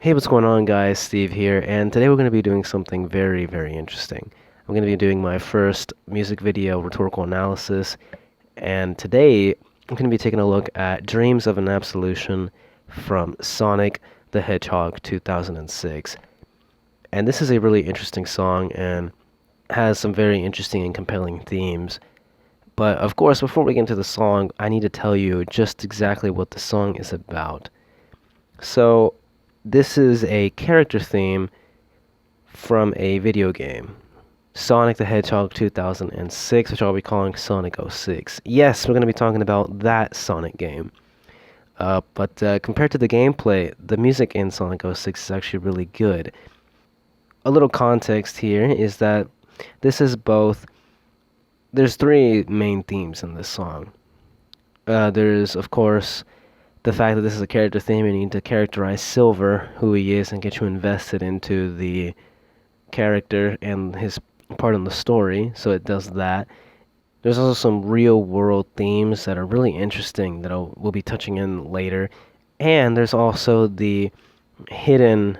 Hey, what's going on, guys? Steve here, and today we're going to be doing something very, very interesting. I'm going to be doing my first music video rhetorical analysis, and today I'm going to be taking a look at Dreams of an Absolution from Sonic the Hedgehog 2006. And this is a really interesting song and has some very interesting and compelling themes. But of course, before we get into the song, I need to tell you just exactly what the song is about. So, this is a character theme from a video game, Sonic the Hedgehog 2006, which I'll be calling Sonic 06. Yes, we're going to be talking about that Sonic game. But compared to the gameplay, the music in Sonic 06 is actually really good. A little context here is that this is both. There's three main themes in this song. There's, of course, the fact that this is a character theme, you need to characterize Silver, who he is, and get you invested into the character and his part in the story, so it does that. There's also some real world themes that are really interesting that we'll be touching in later. And there's also the hidden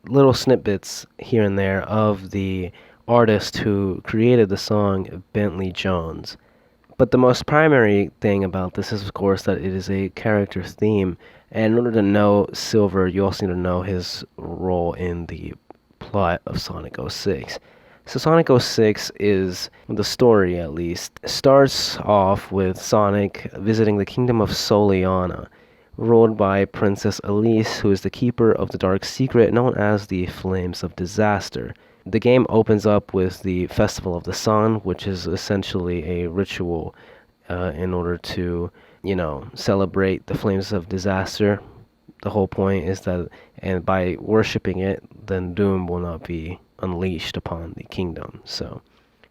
little snippets here and there of the artist who created the song, Bentley Jones. But the most primary thing about this is, of course, that it is a character theme. And in order to know Silver, you also need to know his role in the plot of Sonic 06. So Sonic 06 is, the story at least, starts off with Sonic visiting the kingdom of Soliana, ruled by Princess Elise, who is the keeper of the dark secret known as the Flames of Disaster. The game opens up with the Festival of the Sun, which is essentially a ritual in order to, celebrate the Flames of Disaster. The whole point is that, and by worshiping it, then doom will not be unleashed upon the kingdom. So,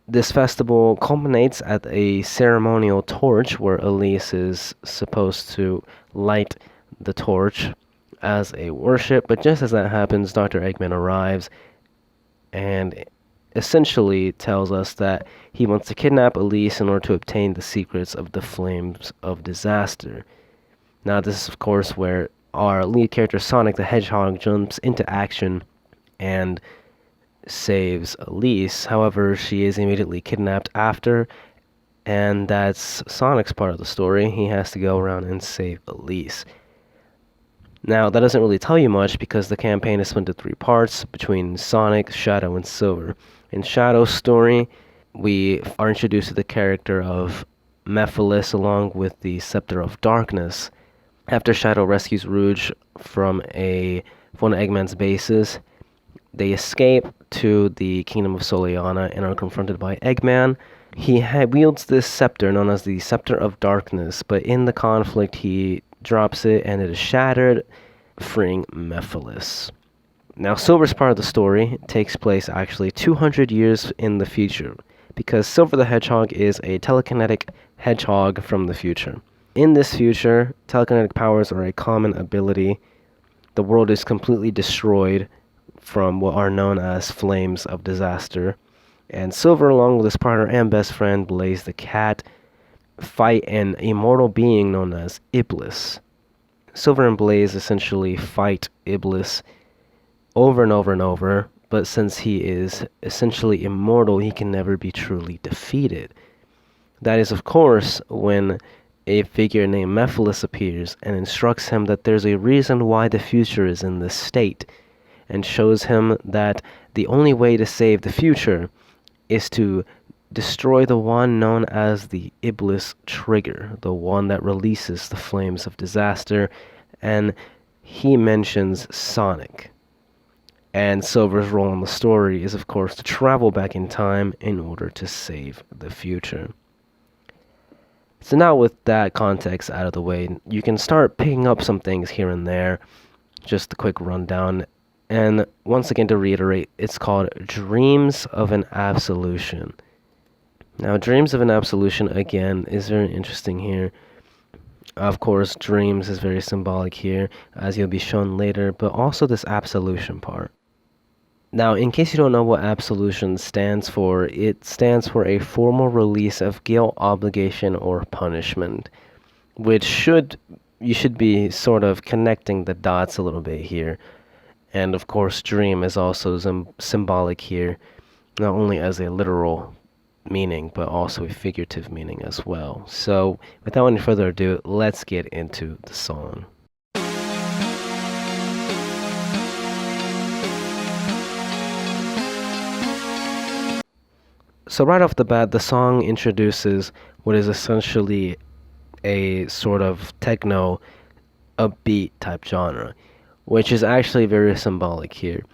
this festival culminates at a ceremonial torch where Elise is supposed to light the torch as a worship. But just as that happens, Dr. Eggman arrives and essentially tells us that he wants to kidnap Elise in order to obtain the secrets of the Flames of Disaster. Now, this is, of course, where our lead character, Sonic the Hedgehog, jumps into action and saves Elise. However, she is immediately kidnapped after, and that's Sonic's part of the story. He has to go around and save Elise. Now, that doesn't really tell you much because the campaign is split into three parts between Sonic, Shadow, and Silver. In Shadow's story, we are introduced to the character of Mephiles along with the Scepter of Darkness. After Shadow rescues Rouge from one of Eggman's bases, they escape to the Kingdom of Soliana and are confronted by Eggman. He wields this scepter known as the Scepter of Darkness, but in the conflict he drops it and it is shattered, freeing Mephiles. Now, Silver's part of the story takes place actually 200 years in the future, because Silver the Hedgehog is a telekinetic hedgehog from the future. In this future, telekinetic powers are a common ability. The world is completely destroyed from what are known as Flames of Disaster. And Silver, along with his partner and best friend, Blaze the Cat, fight an immortal being known as Iblis. Silver and Blaze essentially fight Iblis over and over and over, but since he is essentially immortal, he can never be truly defeated. That is, of course, when a figure named Mephiles appears and instructs him that there's a reason why the future is in this state, and shows him that the only way to save the future is to destroy the one known as the Iblis Trigger, the one that releases the Flames of Disaster, and he mentions Sonic. And Silver's role in the story is, of course, to travel back in time in order to save the future. So now with that context out of the way, you can start picking up some things here and there. Just a quick rundown. And once again, to reiterate, it's called Dreams of an Absolution. Now, Dreams of an Absolution, again, is very interesting here. Of course, dreams is very symbolic here, as you'll be shown later, but also this absolution part. Now, in case you don't know what absolution stands for, it stands for a formal release of guilt, obligation, or punishment, which you should be sort of connecting the dots a little bit here. And of course, dream is also symbolic here, not only as a literal meaning, but also a figurative meaning as well. So, without any further ado, let's get into the song. So right off the bat, the song introduces what is essentially a sort of techno upbeat type genre, which is actually very symbolic here.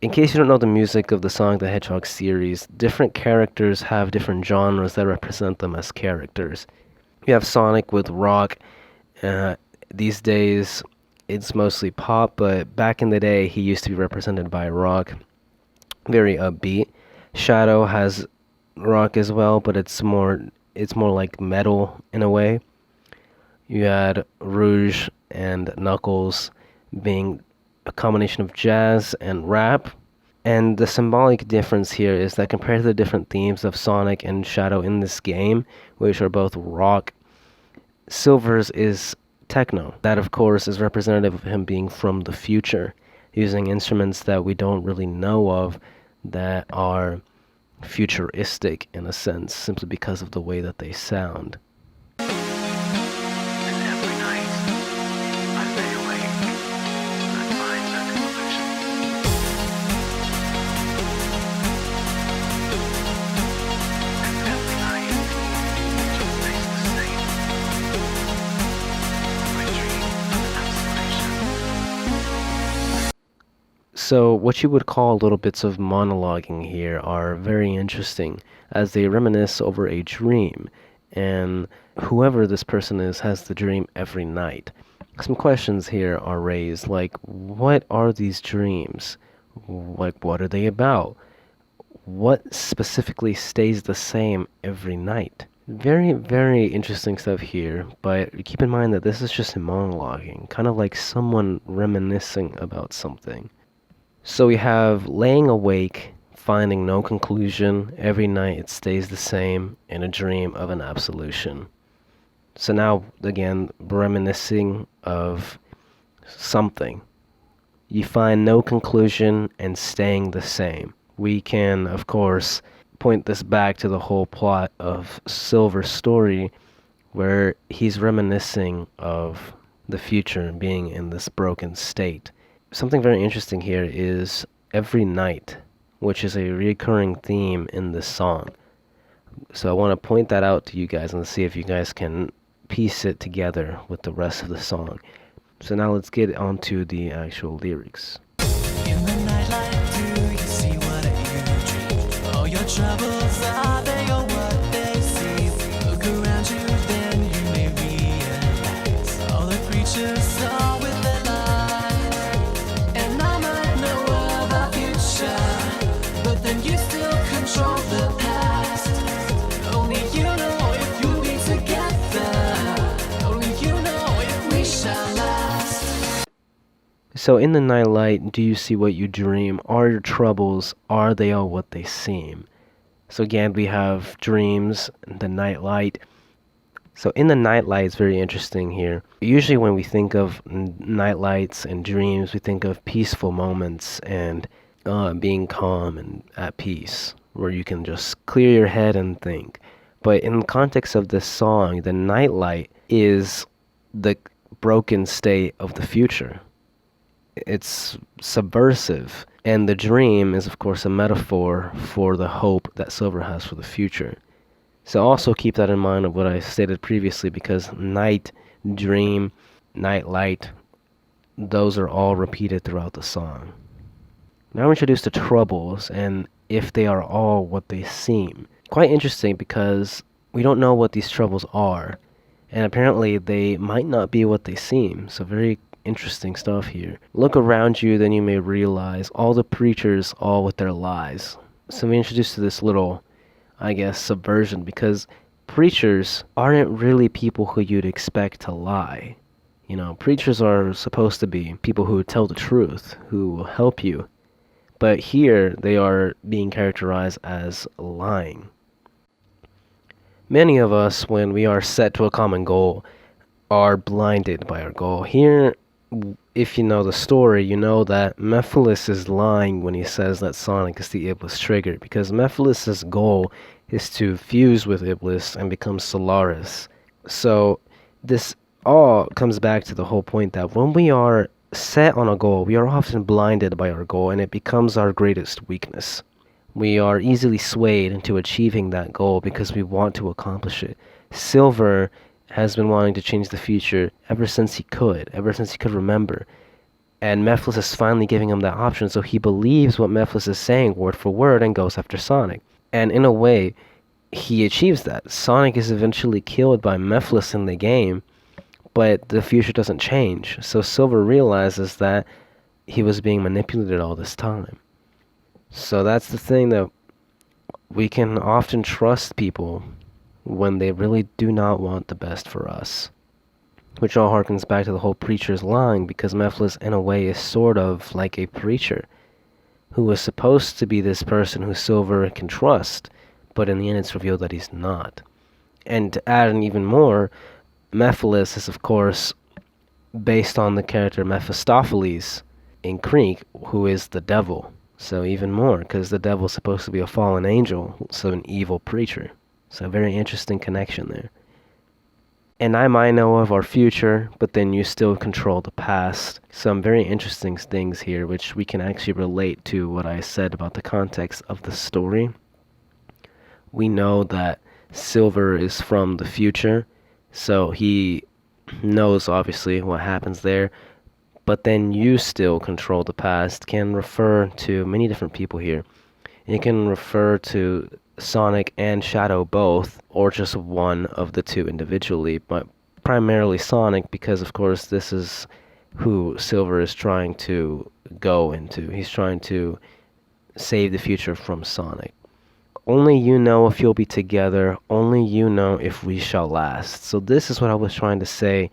In case you don't know the music of the Sonic the Hedgehog series, different characters have different genres that represent them as characters. You have Sonic with rock. These days, it's mostly pop, but back in the day, he used to be represented by rock, very upbeat. Shadow has rock as well, but it's more like metal in a way. You had Rouge and Knuckles being a combination of jazz and rap. And the symbolic difference here is that compared to the different themes of Sonic and Shadow in this game, which are both rock, Silver's is techno. That, of course, is representative of him being from the future, using instruments that we don't really know of that are futuristic in a sense, simply because of the way that they sound. So what you would call little bits of monologuing here are very interesting, as they reminisce over a dream, and whoever this person is has the dream every night. Some questions here are raised, like, what are these dreams? Like, what are they about? What specifically stays the same every night? Very, very interesting stuff here, but keep in mind that this is just monologuing, kind of like someone reminiscing about something. So we have laying awake, finding no conclusion, every night it stays the same, in a dream of an absolution. So now, again, reminiscing of something. You find no conclusion and staying the same. We can, of course, point this back to the whole plot of Silver's story, where he's reminiscing of the future being in this broken state. Something very interesting here is every night, which is a recurring theme in this song. So I want to point that out to you guys and see if you guys can piece it together with the rest of the song. So now let's get on to the actual lyrics. In the nightlight, do you see what you dream? All your troubles, are they or what they see? Look around you, then you may realize all the creatures are with their life. And I might know about the future, but then you still control the past. Only you know if you'll be together. Only you know if we shall last. So in the nightlight, do you see what you dream? Are your troubles, are they all what they seem? So again, we have dreams, the nightlight. So in the nightlight, it's very interesting here. Usually when we think of nightlights and dreams, we think of peaceful moments and being calm and at peace, where you can just clear your head and think. But in the context of this song, the nightlight is the broken state of the future. It's subversive, and the dream is, of course, a metaphor for the hope that Silver has for the future. So also keep that in mind of what I stated previously, because night, dream, night light, those are all repeated throughout the song. Now we're introduced to troubles, and if they are all what they seem. Quite interesting, because we don't know what these troubles are, and apparently they might not be what they seem. So very interesting stuff here. Look around you, then you may realize all the preachers, all with their lies. So we're introduced to this little, I guess, subversion, because preachers aren't really people who you'd expect to lie. You know, preachers are supposed to be people who tell the truth, who will help you. But here, they are being characterized as lying. Many of us, when we are set to a common goal, are blinded by our goal. Here, if you know the story, you know that Mephiles is lying when he says that Sonic is the Iblis trigger, because Mephiles' goal is to fuse with Iblis and become Solaris. So this all comes back to the whole point that when we are set on a goal, we are often blinded by our goal, and it becomes our greatest weakness. We are easily swayed into achieving that goal because we want to accomplish it. Silver has been wanting to change the future ever since he could remember. And Mephiles is finally giving him that option, so he believes what Mephiles is saying word for word and goes after Sonic. And in a way, he achieves that. Sonic is eventually killed by Mephiles in the game, but the future doesn't change. So Silver realizes that he was being manipulated all this time. So that's the thing, that we can often trust people when they really do not want the best for us. Which all harkens back to the whole preacher's line, because Mephiles in a way is sort of like a preacher who is supposed to be this person who Silver can trust, but in the end it's revealed that he's not. And to add in even more, Mephiles is of course based on the character Mephistopheles in Greek, who is the devil. So even more, because the devil's supposed to be a fallen angel, so an evil preacher. So a very interesting connection there. And I might know of our future, but then you still control the past. Some very interesting things here, which we can actually relate to what I said about the context of the story. We know that Silver is from the future, so he knows obviously what happens there. But then you still control the past can refer to many different people here. It can refer to Sonic and Shadow both, or just one of the two individually, but primarily Sonic, because of course this is who Silver is trying to go into. He's trying to save the future from Sonic. Only you know if you'll be together, only you know if we shall last. So this is what I was trying to say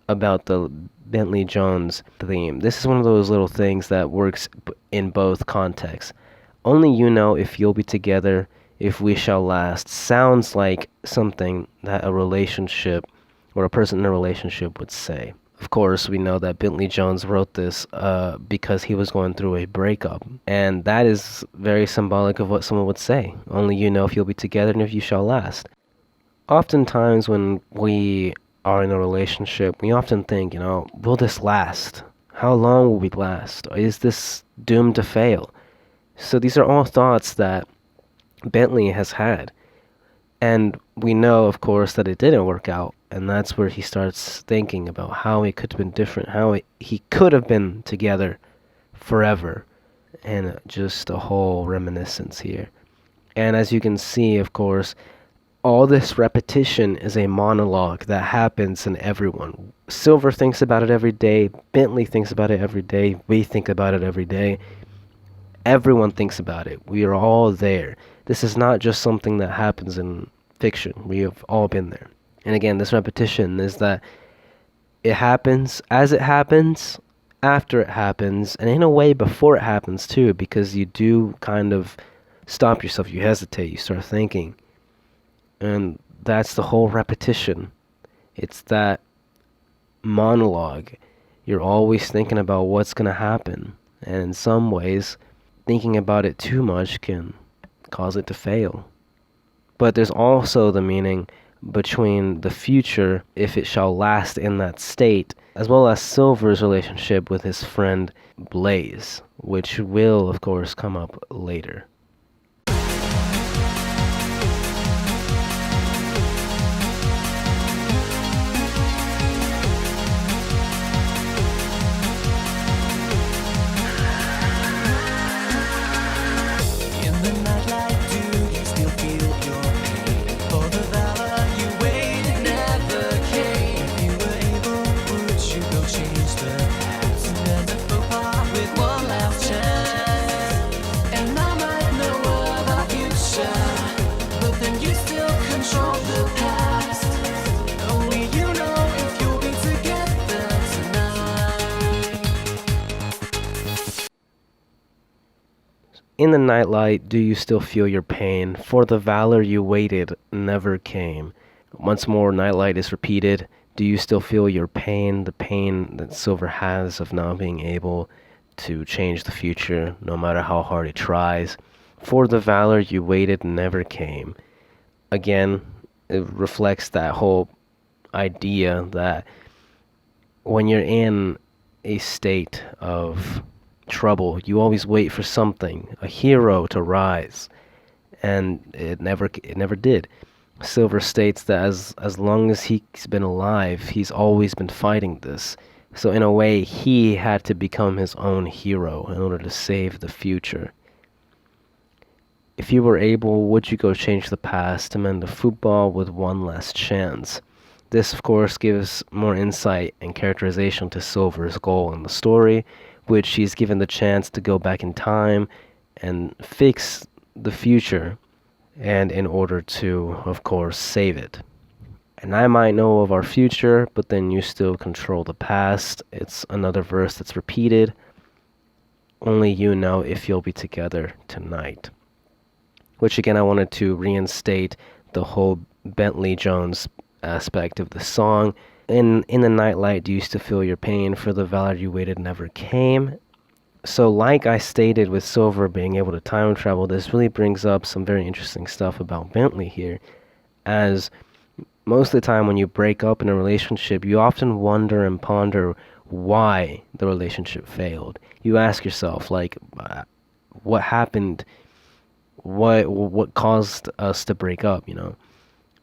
about the Bentley Jones theme. This is one of those little things that works in both contexts. Only you know if you'll be together, if we shall last, sounds like something that a relationship or a person in a relationship would say. Of course, we know that Bentley Jones wrote this because he was going through a breakup. And that is very symbolic of what someone would say. Only you know if you'll be together and if you shall last. Oftentimes when we are in a relationship, we often think, will this last? How long will we last? Is this doomed to fail? So these are all thoughts that Bentley has had. And we know, of course, that it didn't work out. And that's where he starts thinking about how it could have been different, how he could have been together forever. And just a whole reminiscence here. And as you can see, of course, all this repetition is a monologue that happens in everyone. Silver thinks about it every day. Bentley thinks about it every day. We think about it every day. Everyone thinks about it. We are all there. This is not just something that happens in fiction. We have all been there. And again, this repetition is that it happens as it happens, after it happens, and in a way before it happens too, because you do kind of stop yourself. You hesitate. You start thinking. And that's the whole repetition. It's that monologue. You're always thinking about what's going to happen. And in some ways, thinking about it too much can cause it to fail. But there's also the meaning between the future, if it shall last in that state, as well as Silver's relationship with his friend Blaze, which will, of course, come up later. In the nightlight, do you still feel your pain? For the valor you waited never came. Once more, nightlight is repeated. Do you still feel your pain, the pain that Silver has of not being able to change the future, no matter how hard he tries? For the valor you waited never came. Again, it reflects that whole idea that when you're in a state of trouble, you always wait for something, a hero to rise, and it never did. Silver states that as long as he's been alive, he's always been fighting this. So in a way, he had to become his own hero in order to save the future. If you were able, would you go change the past to mend the football with one last chance? This, of course, gives more insight and characterization to Silver's goal in the story, which he's given the chance to go back in time and fix the future, and in order to, of course, save it. And I might know of our future, but then you still control the past. It's another verse that's repeated. Only you know if you'll be together tonight. Which again, I wanted to reinstate the whole Bentley Jones aspect of the song. In the nightlight, do you still feel your pain? For the valor you waited never came. So like I stated with Silver being able to time travel, this really brings up some very interesting stuff about Bentley here. As most of the time when you break up in a relationship, you often wonder and ponder why the relationship failed. You ask yourself, like, what happened? What caused us to break up, you know?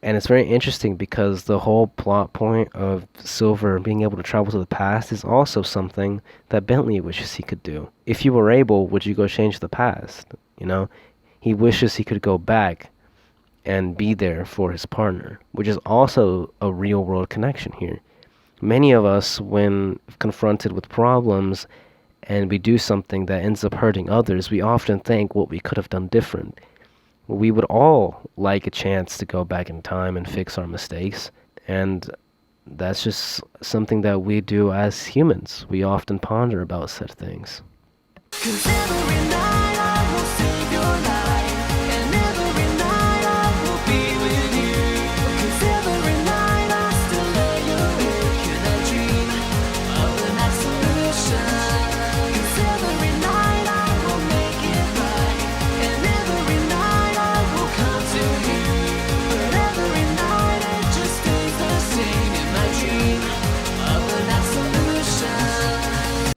And it's very interesting because the whole plot point of Silver being able to travel to the past is also something that Bentley wishes he could do. If you were able, would you go change the past? You know, he wishes he could go back and be there for his partner, which is also a real world connection here. Many of us, when confronted with problems and we do something that ends up hurting others, we often think what we could have done different. We would all like a chance to go back in time and fix our mistakes, and that's just something that we do as humans. We often ponder about such things. 'Cause every night I will save your life, and every night I will be with you. 'Cause every night I still lay awake and I dream of an absolution. 'Cause every night I will make it right, and every night I will come to you. But every night it just stays the same in my dream of an absolution.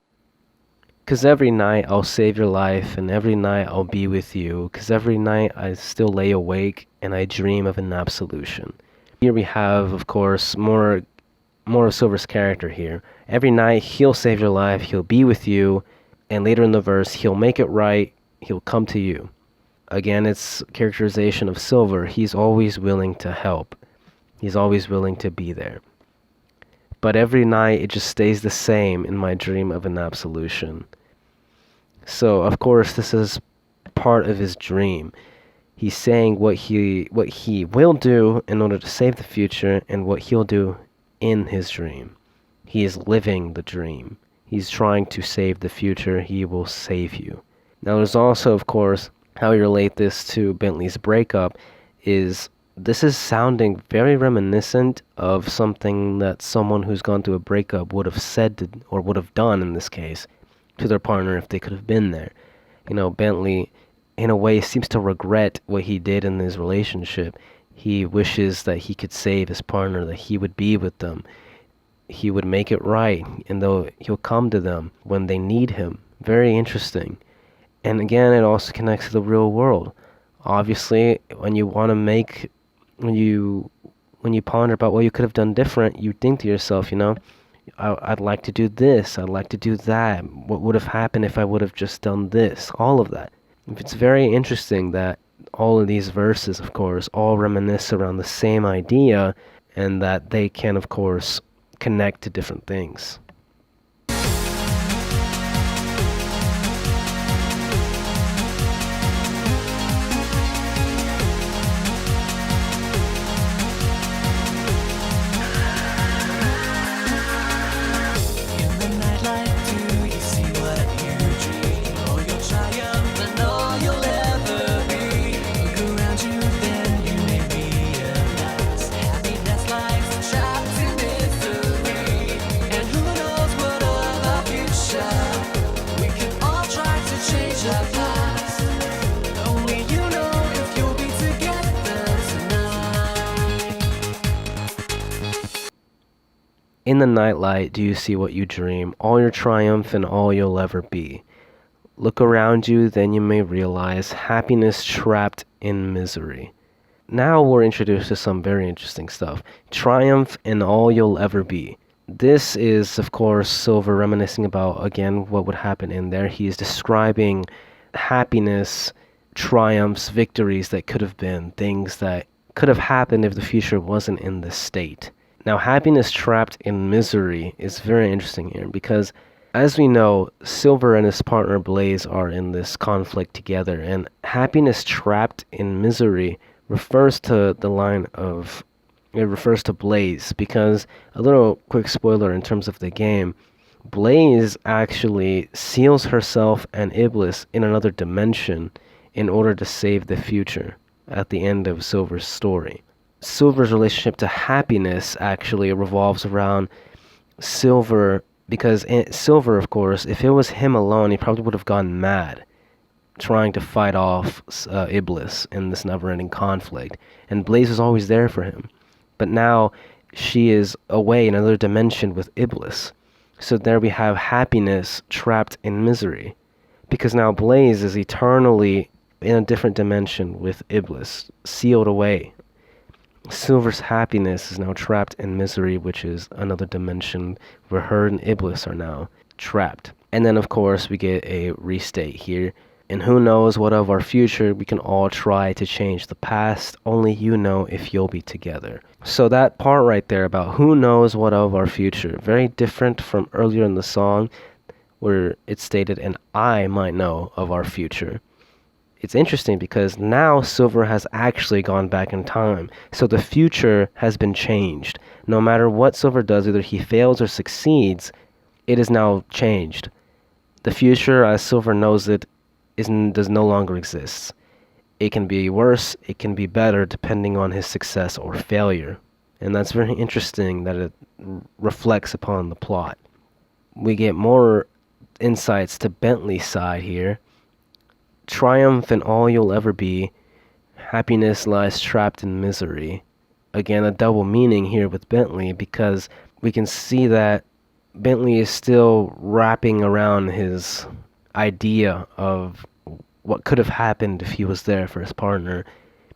'Cause every night I'll save your life, and every night I'll be with you. 'Cause every night I still lay awake and I dream of an absolution. Here we have, of course, more of Silver's character here. Every night he'll save your life, he'll be with you, and later in the verse he'll make it right, he'll come to you. Again, it's characterization of Silver. He's always willing to help. He's always willing to be there. But every night it just stays the same in my dream of an absolution. So, of course, this is part of his dream. He's saying what he will do in order to save the future and what he'll do in his dream. He is living the dream. He's trying to save the future. He will save you. Now, there's also, of course, how you relate this to Bentley's breakup is this is sounding very reminiscent of something that someone who's gone through a breakup would have said or would have done in this case to their partner if they could have been there. You know, Bentley, in a way, seems to regret what he did in his relationship. He wishes that he could save his partner, that he would be with them. He would make it right, and though he'll come to them when they need him. Very interesting. And again, it also connects to the real world. Obviously, when you want to make, when you ponder about what you could have done different, you think to yourself, you know, I'd like to do this, I'd like to do that. What would have happened if I would have just done this? All of that. It's very interesting that all of these verses, of course, all reminisce around the same idea, and that they can, of course, connect to different things. In the nightlight, do you see what you dream? All your triumph and all you'll ever be. Look around you, then you may realize happiness lies trapped in misery. In the nightlight do you see what you dream, all your triumph and all you'll ever be. Look around you, then you may realize happiness trapped in misery. Now we're introduced to some very interesting stuff. Triumph in all you'll ever be. This is, of course, Silver reminiscing about, again, what would happen in there. He is describing happiness, triumphs, victories that could have been, things that could have happened if the future wasn't in this state. Now, happiness trapped in misery is very interesting here because, as we know, Silver and his partner Blaze are in this conflict together, and happiness trapped in misery refers to it refers to Blaze, because a little quick spoiler in terms of the game, Blaze actually seals herself and Iblis in another dimension in order to save the future at the end of Silver's story. Silver's relationship to happiness actually revolves around Silver, because Silver, of course, if it was him alone, he probably would have gone mad trying to fight off Iblis in this never-ending conflict, and Blaze is always there for him. But now she is away in another dimension with Iblis. So there we have happiness trapped in misery, because now Blaze is eternally in a different dimension with Iblis, sealed away. Silver's happiness is now trapped in misery, which is another dimension where her and Iblis are now trapped. And then, of course, we get a restate here. And who knows what of our future, we can all try to change the past, only you know if you'll be together. So that part right there about who knows what of our future, very different from earlier in the song where it stated, and I might know of our future. It's interesting because now Silver has actually gone back in time, so the future has been changed. No matter what Silver does, either he fails or succeeds, it is now changed. The future, as Silver knows it, does no longer exist. It can be worse, it can be better, depending on his success or failure. And that's very interesting that it reflects upon the plot. We get more insights to Bentley's side here. Triumph in all you'll ever be. Happiness lies trapped in misery. Again, a double meaning here with Bentley, because we can see that Bentley is still wrapping around his idea of what could have happened if he was there for his partner.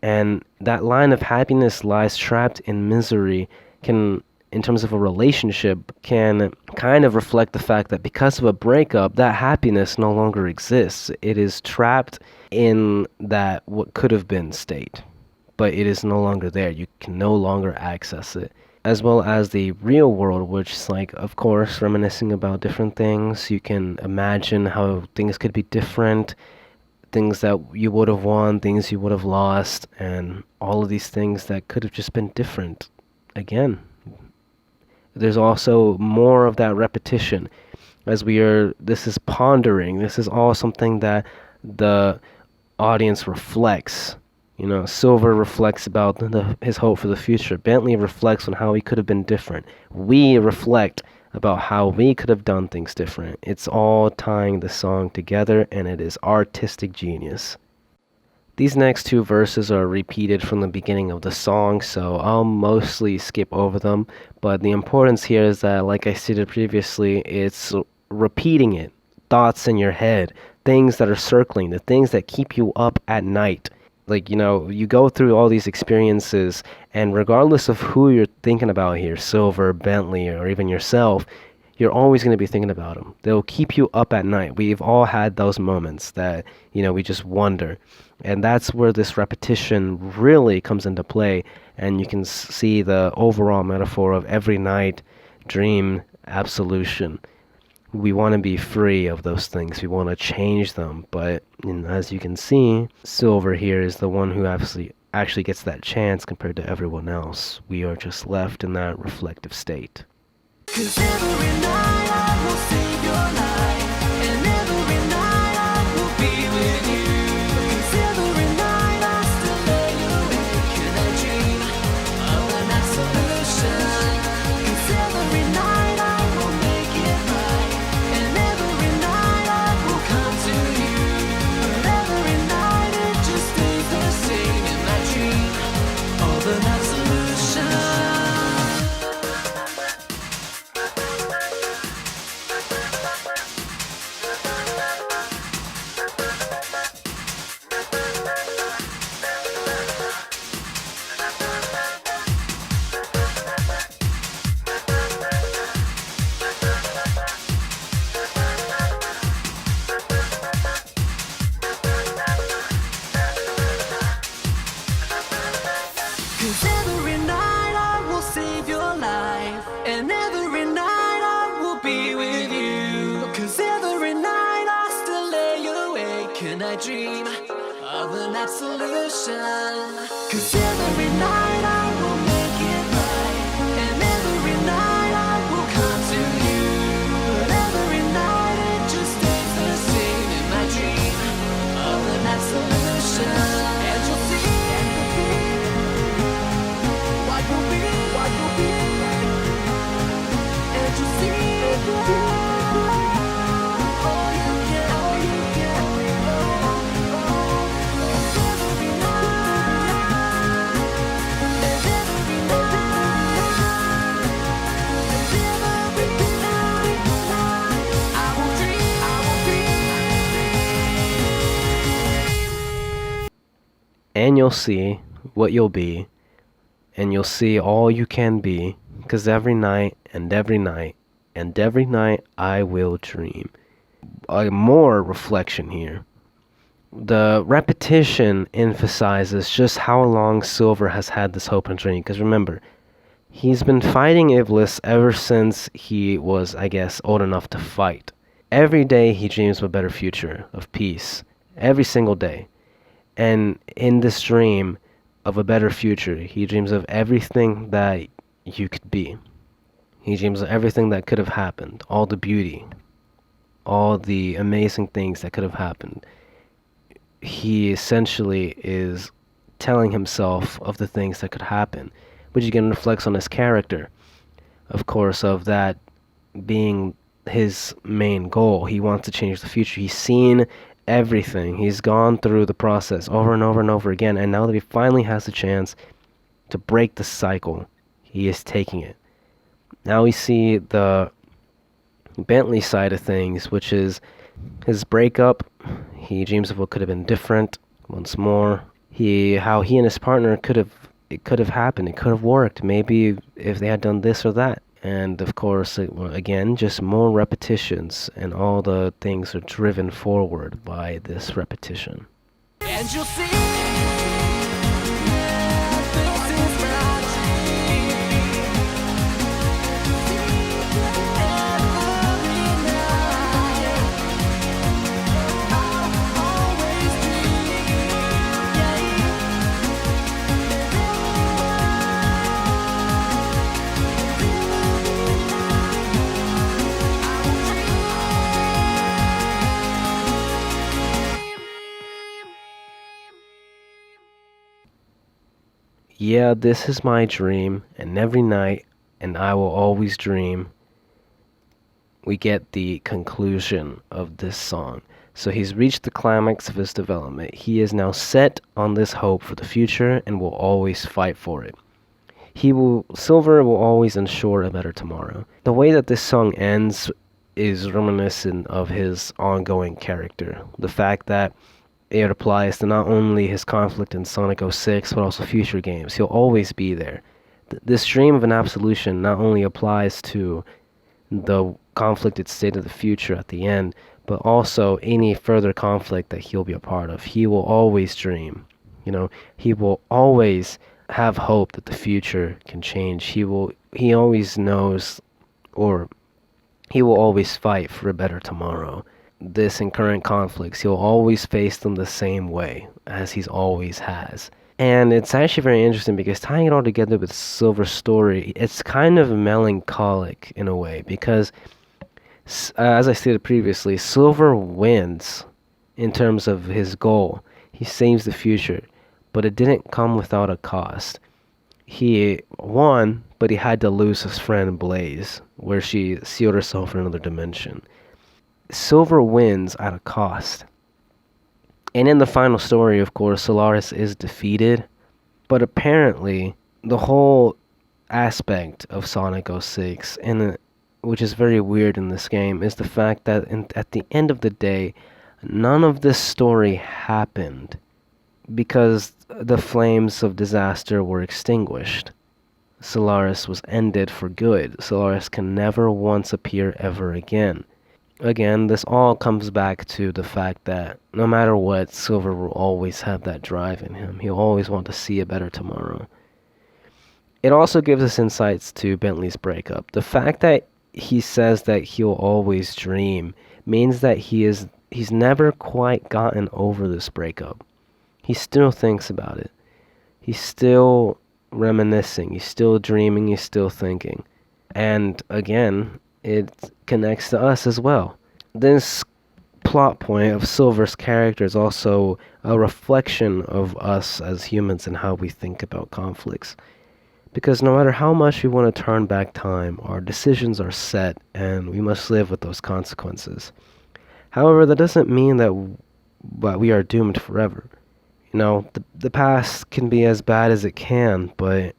And that line of happiness lies trapped in misery can, in terms of a relationship, can kind of reflect the fact that because of a breakup, that happiness no longer exists. It is trapped in that what could have been state, but it is no longer there. You can no longer access it. As well as the real world, which is like, of course, reminiscing about different things. You can imagine how things could be different, things that you would have won, things you would have lost, and all of these things that could have just been different. Again, there's also more of that repetition as this is pondering. This is all something that the audience reflects. You know, Silver reflects about his hope for the future. Bentley reflects on how he could have been different. We reflect about how we could have done things different. It's all tying the song together, and it is artistic genius. These next two verses are repeated from the beginning of the song, so I'll mostly skip over them. But the importance here is that, like I stated previously, it's repeating it. Thoughts in your head, things that are circling, the things that keep you up at night. Like, you know, you go through all these experiences, and regardless of who you're thinking about here, Silver, Bentley, or even yourself, you're always going to be thinking about them. They'll keep you up at night. We've all had those moments that, you know, we just wonder. And that's where this repetition really comes into play, and you can see the overall metaphor of every night, dream, absolution. We want to be free of those things. We want to change them. But as you can see, Silver here is the one who actually gets that chance compared to everyone else. We are just left in that reflective state. 'Cause every night I will save your life, and every night I will be with you. 'Cause every night I still lay awake and I dream of an absolution. 'Cause every night I will make it right, and every night I will come to you. But every night it just stays the same in my dream of an absolution. can I dream of an absolution? 'Cause every night I will make it right, and every night I will come to you. And every night it just stays the same in my dream of an absolution. And you'll see what will be, what will be. And you'll see all you can, all you can. Every night, and every night, and every night, I will dream, I will dream. And you'll see what you'll be, and you'll see all you can be, 'cause every night and every night and every night I will dream. More reflection here. The repetition emphasizes just how long Silver has had this hope and dream, because remember, he's been fighting Iblis ever since he was, I guess, old enough to fight. Every day he dreams of a better future, of peace, every single day. And in this dream of a better future, he dreams of everything that you could be. He dreams of everything that could have happened, all the beauty, all the amazing things that could have happened. He essentially is telling himself of the things that could happen, which again reflects on his character, of course, of that being his main goal. He wants to change the future. He's seen everything. He's gone through the process over and over and over again, and now that he finally has the chance to break the cycle, he is taking it. Now we see the Bentley side of things, which is his breakup. He dreams of what could have been different once more. How he and his partner it could have happened. It could have worked. Maybe if they had done this or that. And of course, again, just more repetitions, and all the things are driven forward by this repetition. And you'll see, this is my dream. Every night, I'll always dream. Yeah, this is my dream, and every night, and I will always dream. We get the conclusion of this song. So he's reached the climax of his development. He is now set on this hope for the future and will always fight for it. Silver will always ensure a better tomorrow. The way that this song ends is reminiscent of his ongoing character. The fact that it applies to not only his conflict in Sonic 06, but also future games. He'll always be there. This dream of an absolution not only applies to the conflicted state of the future at the end, but also any further conflict that he'll be a part of. He will always dream. He will always have hope that the future can change. He always knows, or he will always fight for a better tomorrow. This in current conflicts, he'll always face them the same way as he's always has. And it's actually very interesting because tying it all together with Silver's story, it's kind of melancholic in a way because, as I stated previously, Silver wins in terms of his goal. He saves the future, but it didn't come without a cost. He won, but he had to lose his friend Blaze, where she sealed herself in another dimension. Silver wins at a cost. And in the final story, of course, Solaris is defeated, but apparently the whole aspect of Sonic 06, which is very weird in this game, is the fact that at the end of the day, none of this story happened because the flames of disaster were extinguished. Solaris was ended for good. Solaris can never once appear ever again. Again, this all comes back to the fact that no matter what, Silver will always have that drive in him. He'll always want to see a better tomorrow. It also gives us insights to Bentley's breakup. The fact that he says that he'll always dream means that he is he's never quite gotten over this breakup. He still thinks about it. He's still reminiscing. He's still dreaming. He's still thinking. And again, it connects to us as well. This plot point of Silver's character is also a reflection of us as humans and how we think about conflicts. Because no matter how much we want to turn back time, our decisions are set and we must live with those consequences. However, that doesn't mean that we are doomed forever. You know, the past can be as bad as it can, but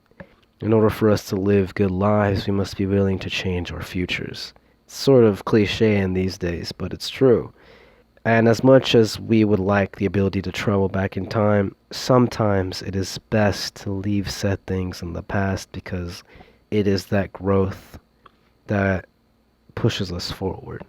in order for us to live good lives, we must be willing to change our futures. It's sort of cliche in these days, but it's true. And as much as we would like the ability to travel back in time, sometimes it is best to leave said things in the past because it is that growth that pushes us forward.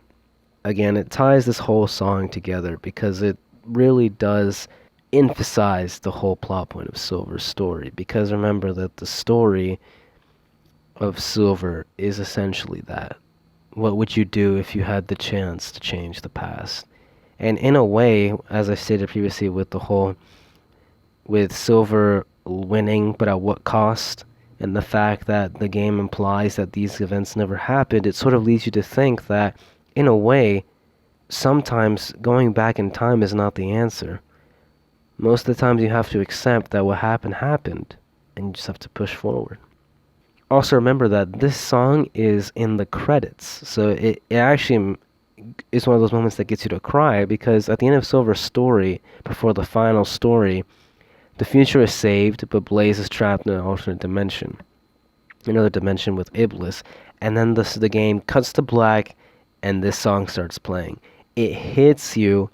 Again, it ties this whole song together because it really does emphasize the whole plot point of Silver's story. Because remember that the story of Silver is essentially that. What would you do if you had the chance to change the past? And in a way, as I stated previously with Silver winning, but at what cost, and the fact that the game implies that these events never happened, it sort of leads you to think that, in a way, sometimes going back in time is not the answer. Most of the times you have to accept that what happened, and you just have to push forward. Also remember that this song is in the credits, so it actually is one of those moments that gets you to cry, because at the end of Silver's story, before the final story, the future is saved, but Blaze is trapped in an alternate dimension. Another dimension with Iblis, and then the game cuts to black, and this song starts playing. It hits you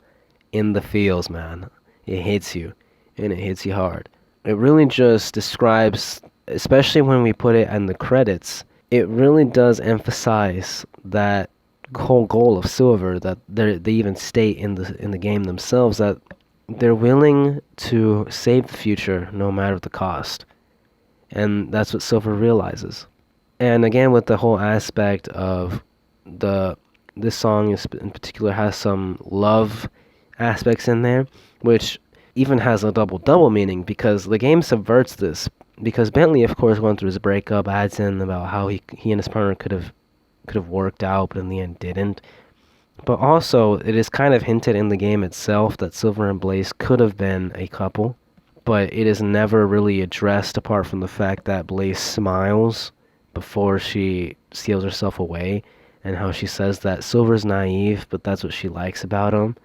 in the feels, man. It hits you, and it hits you hard. It really just describes, especially when we put it in the credits, it really does emphasize that whole goal of Silver, that they even state in the game themselves that they're willing to save the future no matter the cost. And that's what Silver realizes. And again, with the whole aspect of this song in particular has some love aspects in there, which even has a double meaning, because the game subverts this. Because Bentley, of course, went through his breakup, adds in about how he and his partner could have worked out, but in the end didn't. But also, it is kind of hinted in the game itself that Silver and Blaze could have been a couple, but it is never really addressed apart from the fact that Blaze smiles before she seals herself away, and how she says that Silver's naive, but that's what she likes about him.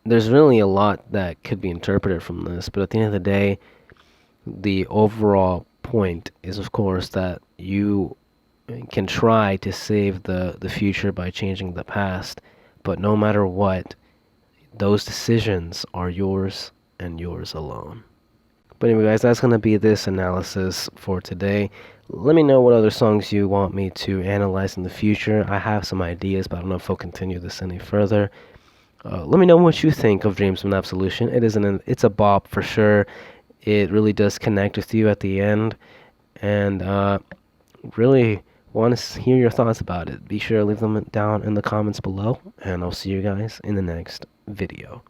There's really a lot that could be interpreted from this, but at the end of the day, the overall point is, of course, that you can try to save the future by changing the past, but no matter what, those decisions are yours and yours alone. But anyway, guys, that's going to be this analysis for today. Let me know what other songs you want me to analyze in the future. I have some ideas, but I don't know if I'll continue this any further. Let me know what you think of Dreams from Absolution. It's a bop for sure. It really does connect with you at the end, and really want to hear your thoughts about it. Be sure to leave them down in the comments below, and I'll see you guys in the next video.